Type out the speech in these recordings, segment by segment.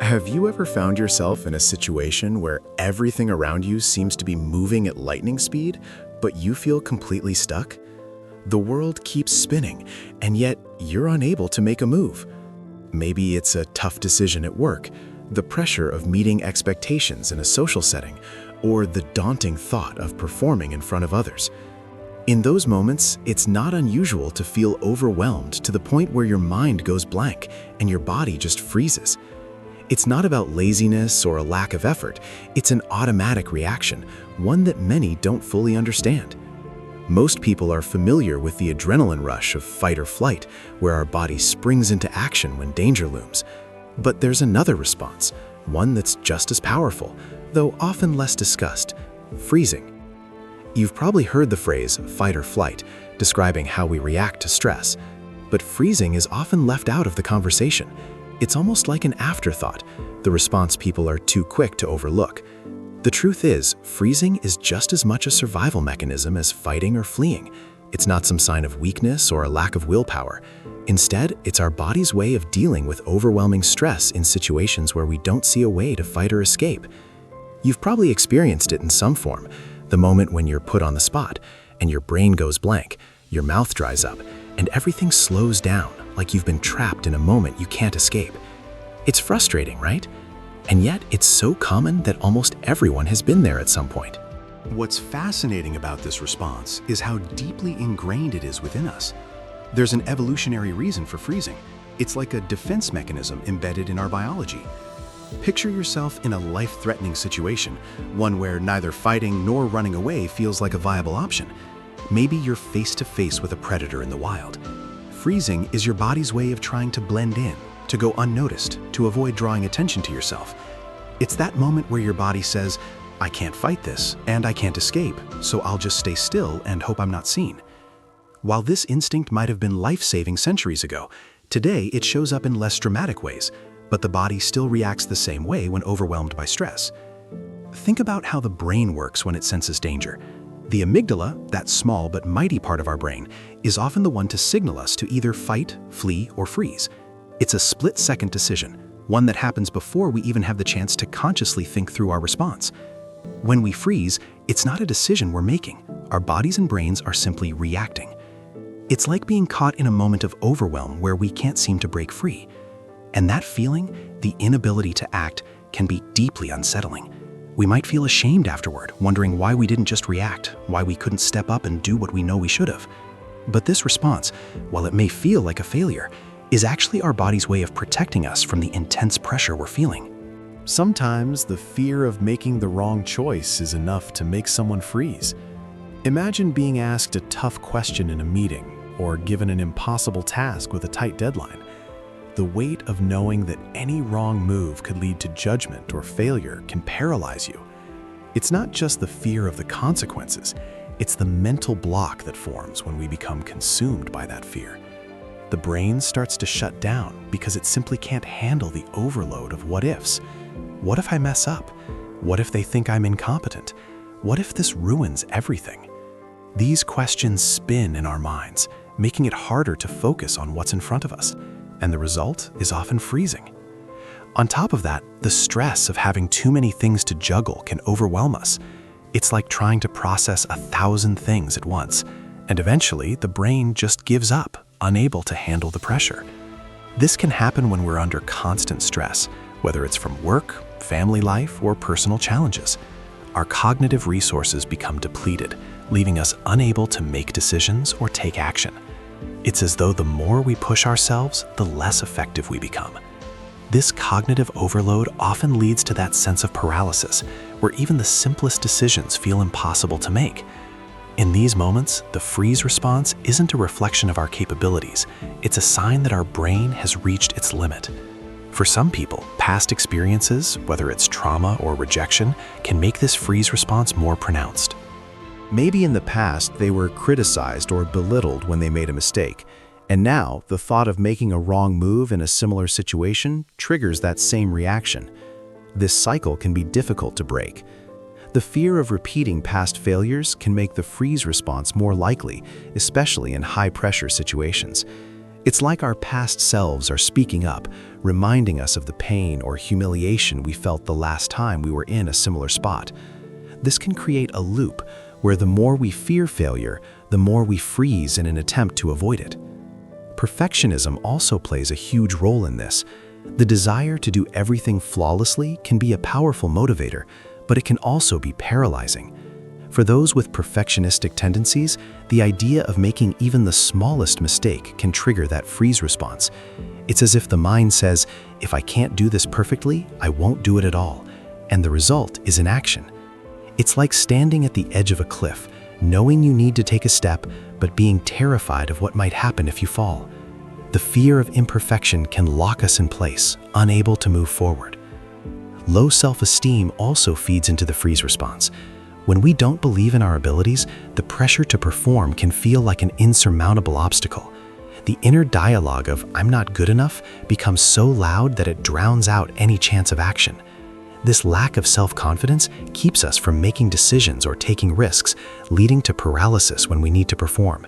Have you ever found yourself in a situation where everything around you seems to be moving at lightning speed, but you feel completely stuck? The world keeps spinning, and yet you're unable to make a move. Maybe it's a tough decision at work, the pressure of meeting expectations in a social setting, or the daunting thought of performing in front of others. In those moments, it's not unusual to feel overwhelmed to the point where your mind goes blank and your body just freezes. It's not about laziness or a lack of effort, it's an automatic reaction, one that many don't fully understand. Most people are familiar with the adrenaline rush of fight or flight, where our body springs into action when danger looms. But there's another response, one that's just as powerful, though often less discussed: freezing. You've probably heard the phrase fight or flight, describing how we react to stress. But freezing is often left out of the conversation. It's almost like an afterthought, the response people are too quick to overlook. The truth is, freezing is just as much a survival mechanism as fighting or fleeing. It's not some sign of weakness or a lack of willpower. Instead, it's our body's way of dealing with overwhelming stress in situations where we don't see a way to fight or escape. You've probably experienced it in some form, the moment when you're put on the spot and your brain goes blank, your mouth dries up, and everything slows down, like you've been trapped in a moment you can't escape. It's frustrating, right? And yet it's so common that almost everyone has been there at some point. What's fascinating about this response is how deeply ingrained it is within us. There's an evolutionary reason for freezing. It's like a defense mechanism embedded in our biology. Picture yourself in a life-threatening situation, one where neither fighting nor running away feels like a viable option. Maybe you're face-to-face with a predator in the wild. Freezing is your body's way of trying to blend in, to go unnoticed, to avoid drawing attention to yourself. It's that moment where your body says, I can't fight this, and I can't escape, so I'll just stay still and hope I'm not seen. While this instinct might have been life-saving centuries ago, today it shows up in less dramatic ways, but the body still reacts the same way when overwhelmed by stress. Think about how the brain works when it senses danger. The amygdala, that small but mighty part of our brain, is often the one to signal us to either fight, flee, or freeze. It's a split-second decision, one that happens before we even have the chance to consciously think through our response. When we freeze, it's not a decision we're making. Our bodies and brains are simply reacting. It's like being caught in a moment of overwhelm where we can't seem to break free. And that feeling, the inability to act, can be deeply unsettling. We might feel ashamed afterward, wondering why we didn't just react, why we couldn't step up and do what we know we should have. But this response, while it may feel like a failure, is actually our body's way of protecting us from the intense pressure we're feeling. Sometimes the fear of making the wrong choice is enough to make someone freeze. Imagine being asked a tough question in a meeting or given an impossible task with a tight deadline. The weight of knowing that any wrong move could lead to judgment or failure can paralyze you. It's not just the fear of the consequences, it's the mental block that forms when we become consumed by that fear. The brain starts to shut down because it simply can't handle the overload of what-ifs. What if I mess up? What if they think I'm incompetent? What if this ruins everything? These questions spin in our minds, making it harder to focus on what's in front of us, and the result is often freezing. On top of that, the stress of having too many things to juggle can overwhelm us. It's like trying to process 1,000 things at once, and eventually the brain just gives up, unable to handle the pressure. This can happen when we're under constant stress, whether it's from work, family life, or personal challenges. Our cognitive resources become depleted, leaving us unable to make decisions or take action. It's as though the more we push ourselves, the less effective we become. This cognitive overload often leads to that sense of paralysis, where even the simplest decisions feel impossible to make. In these moments, the freeze response isn't a reflection of our capabilities. It's a sign that our brain has reached its limit. For some people, past experiences, whether it's trauma or rejection, can make this freeze response more pronounced. Maybe in the past they were criticized or belittled when they made a mistake, and now the thought of making a wrong move in a similar situation triggers that same reaction. This cycle can be difficult to break. The fear of repeating past failures can make the freeze response more likely, especially in high-pressure situations. It's like our past selves are speaking up, reminding us of the pain or humiliation we felt the last time we were in a similar spot. This can create a loop where the more we fear failure, the more we freeze in an attempt to avoid it. Perfectionism also plays a huge role in this. The desire to do everything flawlessly can be a powerful motivator, but it can also be paralyzing. For those with perfectionistic tendencies, the idea of making even the smallest mistake can trigger that freeze response. It's as if the mind says, if I can't do this perfectly, I won't do it at all. And the result is inaction. It's like standing at the edge of a cliff, knowing you need to take a step, but being terrified of what might happen if you fall. The fear of imperfection can lock us in place, unable to move forward. Low self-esteem also feeds into the freeze response. When we don't believe in our abilities, the pressure to perform can feel like an insurmountable obstacle. The inner dialogue of "I'm not good enough" becomes so loud that it drowns out any chance of action. This lack of self-confidence keeps us from making decisions or taking risks, leading to paralysis when we need to perform.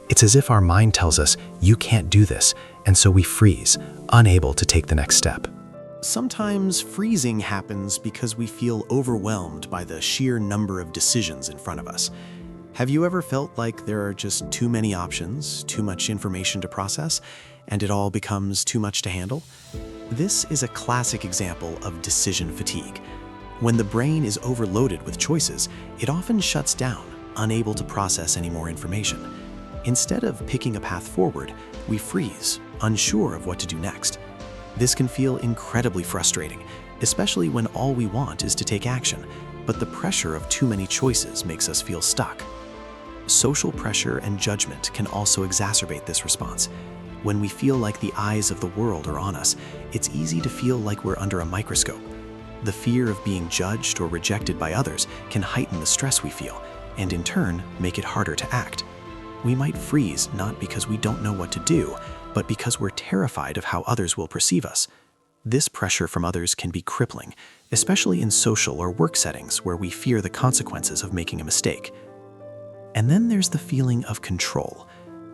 It's as if our mind tells us, "You can't do this," and so we freeze, unable to take the next step. Sometimes freezing happens because we feel overwhelmed by the sheer number of decisions in front of us. Have you ever felt like there are just too many options, too much information to process, and it all becomes too much to handle? This is a classic example of decision fatigue. When the brain is overloaded with choices, it often shuts down, unable to process any more information. Instead of picking a path forward, we freeze, unsure of what to do next. This can feel incredibly frustrating, especially when all we want is to take action, but the pressure of too many choices makes us feel stuck. Social pressure and judgment can also exacerbate this response. When we feel like the eyes of the world are on us, it's easy to feel like we're under a microscope. The fear of being judged or rejected by others can heighten the stress we feel, and in turn, make it harder to act. We might freeze not because we don't know what to do, but because we're terrified of how others will perceive us. This pressure from others can be crippling, especially in social or work settings where we fear the consequences of making a mistake. And then there's the feeling of control.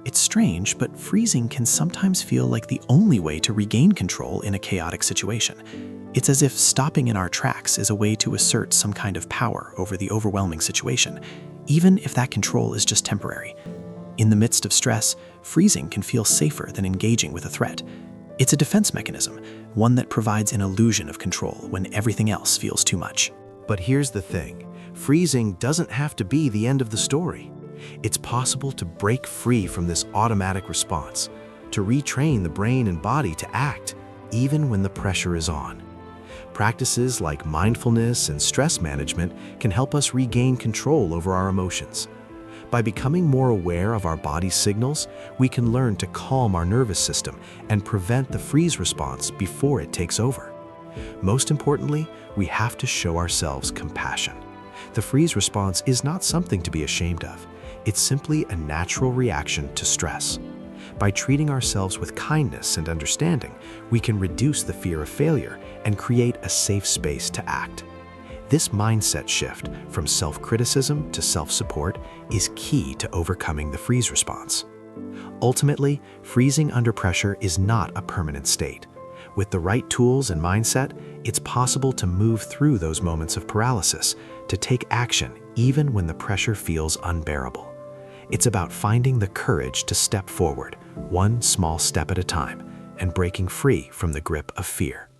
It's strange, but freezing can sometimes feel like the only way to regain control in a chaotic situation. It's as if stopping in our tracks is a way to assert some kind of power over the overwhelming situation, even if that control is just temporary. In the midst of stress, freezing can feel safer than engaging with a threat. It's a defense mechanism, one that provides an illusion of control when everything else feels too much. But here's the thing, freezing doesn't have to be the end of the story. It's possible to break free from this automatic response, to retrain the brain and body to act, even when the pressure is on. Practices like mindfulness and stress management can help us regain control over our emotions. By becoming more aware of our body's signals, we can learn to calm our nervous system and prevent the freeze response before it takes over. Most importantly, we have to show ourselves compassion. The freeze response is not something to be ashamed of. It's simply a natural reaction to stress. By treating ourselves with kindness and understanding, we can reduce the fear of failure and create a safe space to act. This mindset shift from self-criticism to self-support is key to overcoming the freeze response. Ultimately, freezing under pressure is not a permanent state. With the right tools and mindset, it's possible to move through those moments of paralysis, to take action even when the pressure feels unbearable. It's about finding the courage to step forward, one small step at a time, and breaking free from the grip of fear.